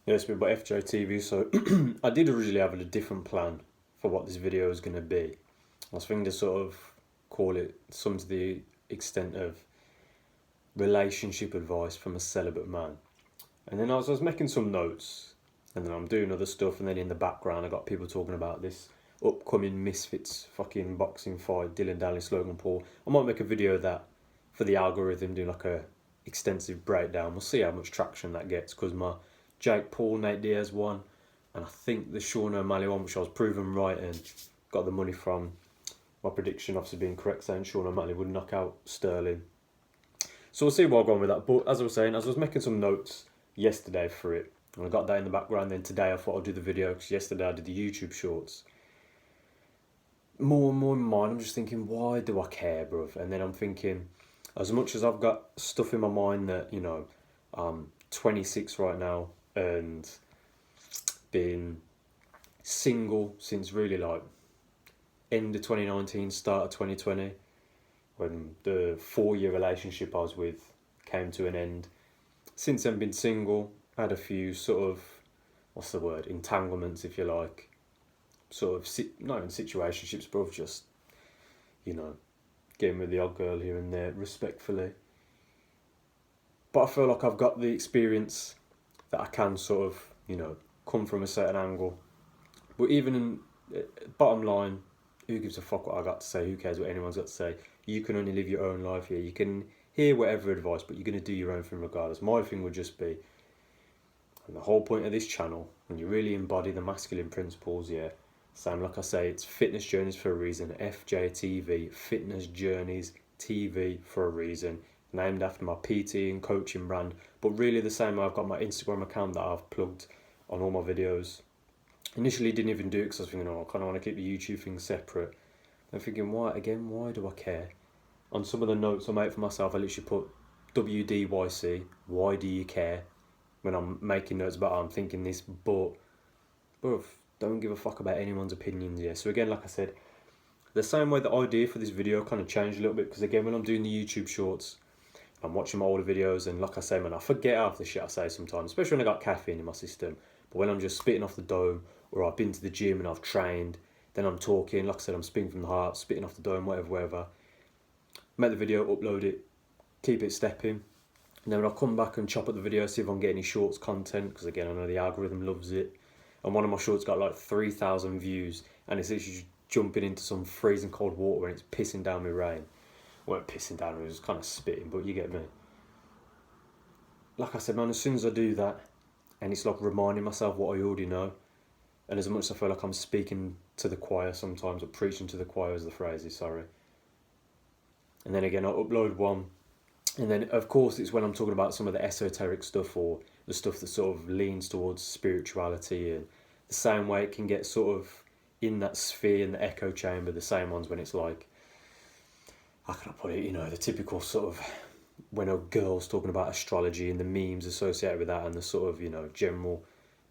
Yeah, it's been by FJTV. So I did originally have a different plan for what this video was going to be. I was thinking to sort of call it some to the extent of relationship advice from a celibate man. And then I was making some notes, and then I'm doing other stuff, and then in the background I got people talking about this upcoming Misfits fucking boxing fight, Dylan Dallas, Logan Paul. I might make a video of that for the algorithm, do like a extensive breakdown. We'll see how much traction that gets, because my Jake Paul, Nate Diaz one, and I think the Sean O'Malley one, which I was proven right and got the money from my prediction obviously being correct, saying Sean O'Malley would knock out Sterling. So we'll see where I'm going with that. But as I was saying, as I was making some notes yesterday for it, and I got that in the background, then today I thought I'd do the video, because yesterday I did the YouTube shorts. More and more in my mind, I'm just thinking, why do I care, bruv? And then I'm thinking, as much as I've got stuff in my mind that, I'm 26 right now and been single since really like end of 2019, start of 2020, when the 4-year relationship I was with came to an end. Since then, been single, had a few sort of, what's the word, entanglements, if you like, sort of, not even situationships, but just, getting with the odd girl here and there, respectfully. But I feel like I've got the experience that I can sort of, come from a certain angle. But even in, bottom line, who gives a fuck what I got to say? Who cares what anyone's got to say? You can only live your own life here. You can hear whatever advice, but you're going to do your own thing regardless. My thing would just be, and the whole point of this channel, when you really embody the masculine principles, Sam, like I say, it's Fitness Journeys for a reason. FJTV, Fitness Journeys TV for a reason. Named after my PT and coaching brand. But really the same, I've got my Instagram account that I've plugged on all my videos. Initially didn't even do it because I was thinking, I kind of want to keep the YouTube thing separate. I'm thinking, why do I care? On some of the notes I made for myself, I literally put WDYC, why do you care? When I'm making notes about I'm thinking this, but don't give a fuck about anyone's opinions, So again, like I said, the same way the idea for this video kind of changed a little bit, because again, when I'm doing the YouTube shorts, I'm watching my older videos, and like I say, man, I forget half the shit I say sometimes, especially when I got caffeine in my system. But when I'm just spitting off the dome, or I've been to the gym and I've trained, then I'm talking, like I said, I'm speaking from the heart, spitting off the dome, whatever. Make the video, upload it, keep it stepping. And then I'll come back and chop up the video, see if I can get any shorts content, because again, I know the algorithm loves it. And one of my shorts got like 3,000 views, and it's literally jumping into some freezing cold water and it's pissing down with rain. Well, pissing down, it was kind of spitting, but you get me. Like I said, man, as soon as I do that, and it's like reminding myself what I already know, and as much as I feel like I'm speaking to the choir sometimes, or preaching to the choir as the phrase is, sorry. And then again, I'll upload one, and then of course it's when I'm talking about some of the esoteric stuff, or the stuff that sort of leans towards spirituality, and the same way it can get sort of in that sphere, in the echo chamber, the same ones when it's like, how can I put it, the typical sort of, when a girl's talking about astrology and the memes associated with that, and the sort of, general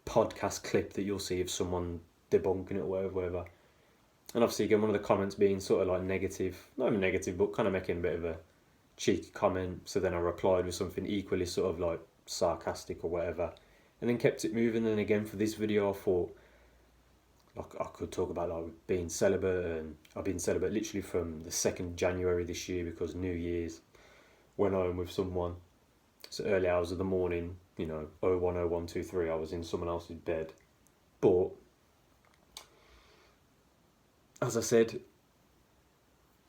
podcast clip that you'll see of someone debunking it or whatever. And obviously again, one of the comments being sort of like negative, not even negative, but kind of making a bit of a cheeky comment. So then I replied with something equally sort of like sarcastic or whatever, and then kept it moving. And again, for this video I thought, like, I could talk about like being celibate, and I've been celibate literally from the 2nd January this year, because New Year's went home with someone. So early hours of the morning, 010123, I was in someone else's bed. But as I said,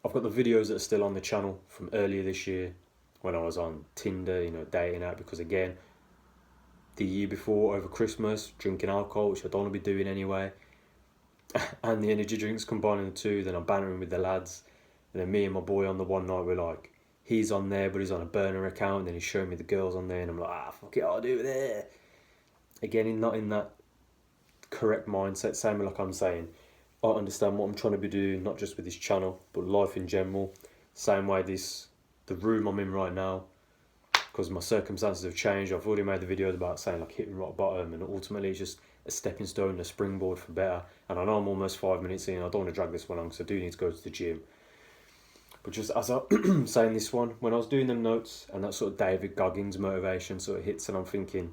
I've got the videos that are still on the channel from earlier this year, when I was on Tinder, dating out, because again, the year before, over Christmas, drinking alcohol, which I don't want to be doing anyway, and the energy drinks, combining the two, then I'm bantering with the lads, and then me and my boy on the one night, we're like, he's on there, but he's on a burner account, and then he's showing me the girls on there, and I'm like, fuck it, I'll do it there. Again, not in that correct mindset, same like I'm saying, I understand what I'm trying to be doing, not just with this channel, but life in general. Same way the room I'm in right now, because my circumstances have changed. I've already made the videos about saying like hitting rock bottom, and ultimately it's just a stepping stone, a springboard for better. And I know I'm almost 5 minutes in, I don't want to drag this one on because I do need to go to the gym. But just as I'm saying this one, when I was doing them notes, and that sort of David Goggins motivation sort of hits, and I'm thinking,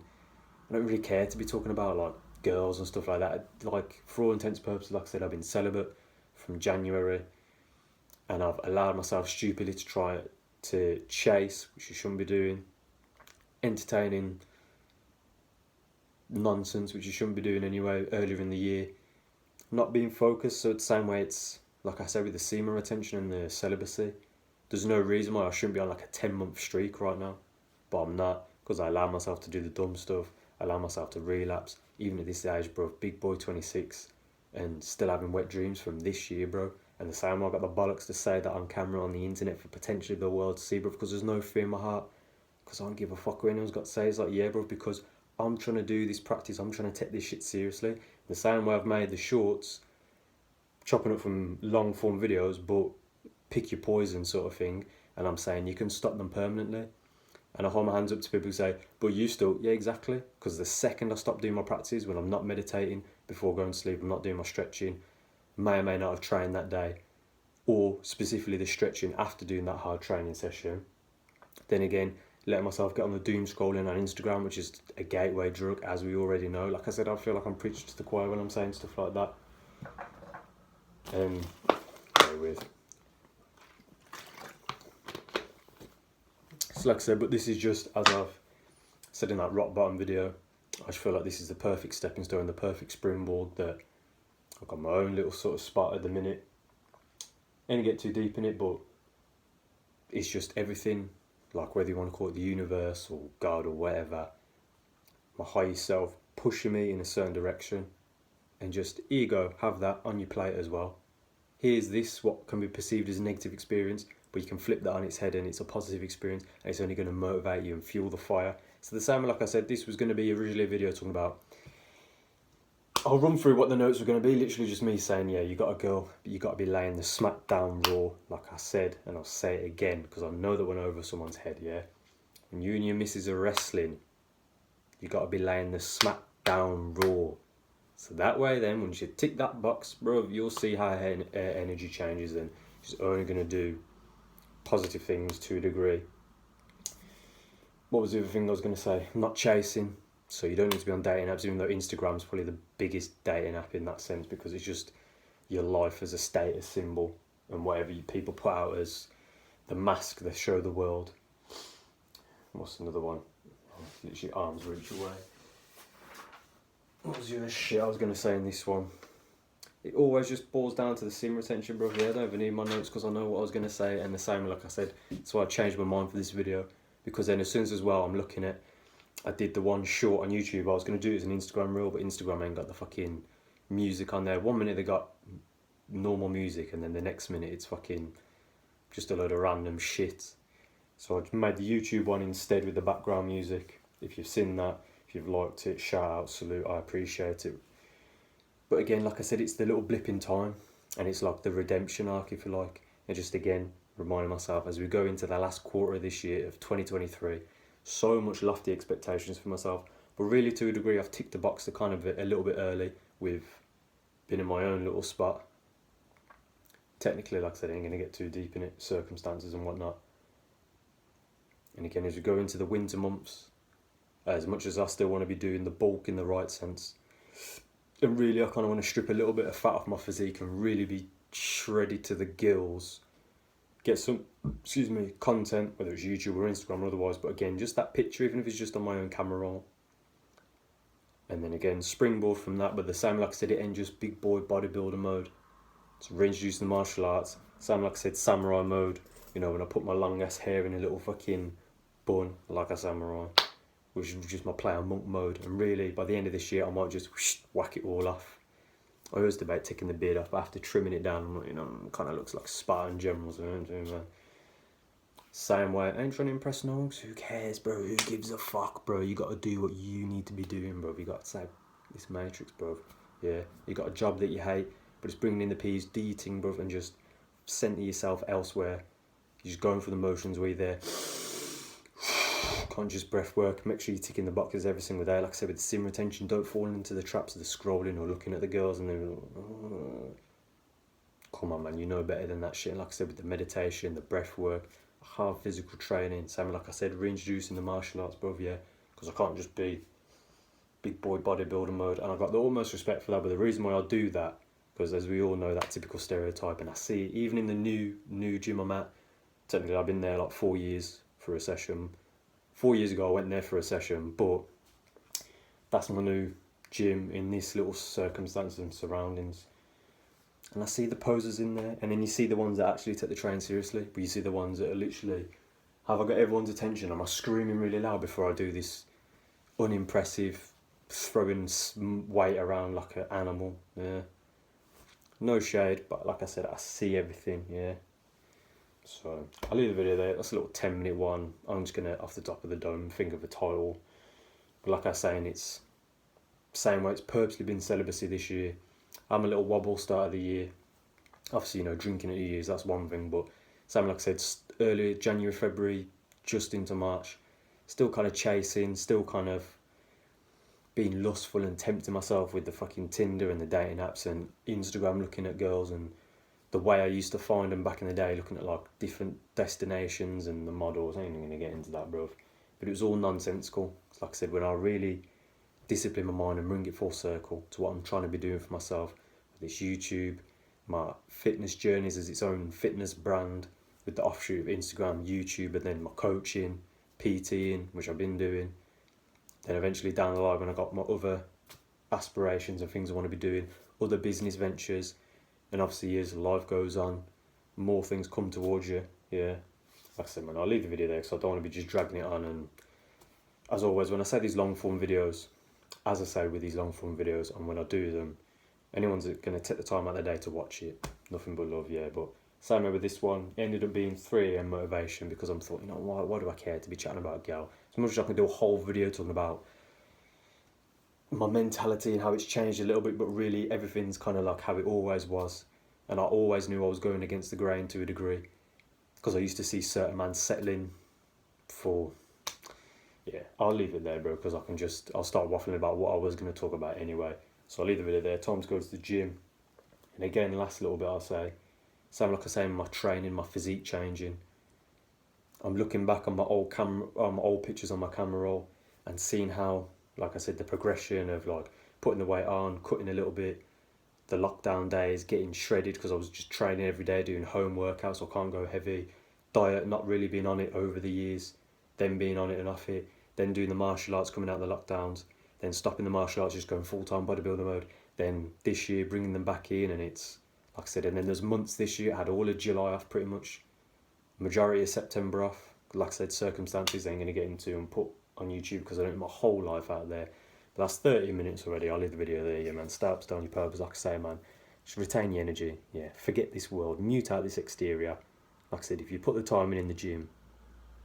I don't really care to be talking about like girls and stuff like that. Like for all intents and purposes, like I said, I've been celibate from January, and I've allowed myself stupidly to try to chase, which you shouldn't be doing, entertaining nonsense, which you shouldn't be doing anyway, earlier in the year, not being focused. So it's the same way it's, like I said, with the semen retention and the celibacy, there's no reason why I shouldn't be on like a 10-month streak right now, but I'm not, because I allow myself to do the dumb stuff, I allow myself to relapse, even at this age, bro, big boy 26, and still having wet dreams from this year, bro. And the same way I got the bollocks to say that on camera on the internet for potentially the world to see, bro, because there's no fear in my heart, because I don't give a fuck what anyone's got to say. It's like, yeah, bro, because I'm trying to do this practice, I'm trying to take this shit seriously. The same way I've made the shorts, chopping up from long form videos, but pick your poison sort of thing, and I'm saying you can stop them permanently. And I hold my hands up to people who say, but you still, yeah, exactly. Because the second I stop doing my practices, when I'm not meditating before going to sleep, I'm not doing my stretching, may or may not have trained that day, or specifically the stretching after doing that hard training session, then again, letting myself get on the doom scrolling on Instagram, which is a gateway drug, as we already know. Like I said, I feel like I'm preaching to the choir when I'm saying stuff like that. Bear with. So like I said, but this is just, as I've said in that rock bottom video, I just feel like this is the perfect stepping stone, the perfect springboard, that I've got my own little sort of spot at the minute. Ain't get too deep in it, but it's just everything, like whether you want to call it the universe or God or whatever, my higher self pushing me in a certain direction, and just ego, have that on your plate as well. Here's this, what can be perceived as a negative experience, but you can flip that on its head and it's a positive experience, and it's only going to motivate you and fuel the fire. So the same, like I said, this was going to be originally a video talking about, I'll run through what the notes were going to be, literally just me saying, yeah, you got a girl, but you got to be laying the smack down raw, like I said, and I'll say it again, because I know that went over someone's head, yeah? When you and your missus are wrestling, you got to be laying the smack down raw. So that way then, once you tick that box, bro, you'll see how her energy changes, and she's only going to do positive things to a degree. What was the other thing I was going to say? Not chasing. So you don't need to be on dating apps, even though Instagram's probably the biggest dating app in that sense, because it's just your life as a status symbol, and whatever people put out as the mask they show the world. What's another one? Literally arms reach away. What was the other shit I was going to say in this one? It always just boils down to the semen retention, bro. Yeah, I don't even need my notes because I know what I was going to say. And the same, like I said, that's why I changed my mind for this video. Because then as soon as well, I'm looking at, I did the one short on YouTube. I was going to do it as an Instagram reel, but Instagram ain't got the fucking music on there. 1 minute they got normal music, and then the next minute it's fucking just a load of random shit. So I made the YouTube one instead with the background music. If you've seen that, if you've liked it, shout out, salute, I appreciate it. But again, like I said, it's the little blip in time, and it's like the redemption arc, if you like. And just again, reminding myself as we go into the last quarter of this year of 2023, so much lofty expectations for myself. But really, to a degree, I've ticked the box to kind of a little bit early with being in my own little spot. Technically, like I said, I ain't going to get too deep in it, circumstances and whatnot. And again, as we go into the winter months, as much as I still want to be doing the bulk in the right sense, and really I kind of want to strip a little bit of fat off my physique and really be shredded to the gills, get some, content, whether it's YouTube or Instagram or otherwise, but again, just that picture, even if it's just on my own camera roll. And then again, springboard from that, but the same, like I said, it ain't just big boy bodybuilder mode. So reintroducing the martial arts, same like I said, samurai mode, you know, when I put my long ass hair in a little fucking bun like a samurai, which is just my play on monk mode. And really, by the end of this year, I might just whack it all off. I always debate taking the beard off, but after trimming it down, you know, it kind of looks like Spartan generals. Same way, I ain't trying to impress no one, who cares, bro? Who gives a fuck, bro? You got to do what you need to be doing, bro. You got to say, this matrix, bro. Yeah, you got a job that you hate, but it's bringing in the peas, de-eating, bro, and just center yourself elsewhere. You're just going through the motions where you're there. Conscious breath work, make sure you're ticking the boxes every single day. Like I said, with the semen retention, don't fall into the traps of the scrolling or looking at the girls and then, come on, man, you know better than that shit. And like I said, with the meditation, the breath work, hard physical training, same like I said, reintroducing the martial arts, bro, yeah, because I can't just be big boy bodybuilder mode, and I got the utmost respect for that. But the reason why I do that, because as we all know, that typical stereotype, and I see it even in the new gym I'm at. Technically, I've been there like 4 years for a session. 4 years ago, I went there for a session, but that's my new gym in this little circumstance and surroundings. And I see the posers in there, and then you see the ones that actually take the training seriously, but you see the ones that are literally, have I got everyone's attention? Am I screaming really loud before I do this unimpressive, throwing weight around like an animal? Yeah. No shade, but like I said, I see everything, yeah. So, I'll leave the video there. That's a little 10-minute one. I'm just going to, off the top of the dome, think of a title. But like I was saying, it's same way, it's purposely been celibacy this year. I'm a little wobble start of the year. Obviously, drinking at New Year's, that's one thing, but same like I said, early January, February, just into March, still kind of chasing, still kind of being lustful and tempting myself with the fucking Tinder and the dating apps and Instagram, looking at girls, and the way I used to find them back in the day, looking at like different destinations and the models. I ain't even going to get into that, bruv. But it was all nonsensical. Like I said, when I really discipline my mind and bring it full circle to what I'm trying to be doing for myself, this YouTube, my fitness journeys as its own fitness brand with the offshoot of Instagram, YouTube, and then my coaching, PTing, which I've been doing. Then eventually down the line, when I got my other aspirations and things I want to be doing, other business ventures, and obviously as life goes on, more things come towards you, yeah. Like I said, man, I'll leave the video there because I don't want to be just dragging it on. And as always, when I say these long form videos, as I say with these long form videos, and when I do them, anyone's going to take the time out of their day to watch it, nothing but love, yeah. But same with this one, it ended up being 3 AM motivation, because I'm thought, why do I care to be chatting about a girl? As much as I can do a whole video talking about my mentality and how it's changed a little bit, but really everything's kind of like how it always was. And I always knew I was going against the grain to a degree, because I used to see certain men settling for, yeah, I'll leave it there, bro, because I'll start waffling about what I was going to talk about anyway. So I'll leave the video there. Time to go to the gym. And again, last little bit I'll say, same like I say, my training, my physique changing. I'm looking back on my old pictures on my camera roll, and seeing how, like I said, the progression of like putting the weight on, cutting a little bit, the lockdown days, getting shredded because I was just training every day, doing home workouts, so I can't go heavy, diet, not really being on it over the years, then being on it and off it, then doing the martial arts coming out of the lockdowns, then stopping the martial arts, just going full-time bodybuilder mode, then this year bringing them back in, and it's, like I said, and then there's months this year, I had all of July off pretty much, majority of September off, like I said, circumstances I ain't going to get into and put on YouTube because I don't have my whole life out there. But that's 30 minutes already. I'll leave the video there, yeah, man. Start up on your purpose, like I say, man. Just retain your energy, yeah. Forget this world, mute out this exterior. Like I said, if you put the time in the gym,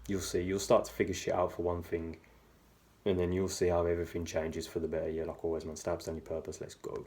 you'll see, you'll start to figure shit out for one thing, and then you'll see how everything changes for the better, yeah. Like always, man, start up on your purpose. Let's go.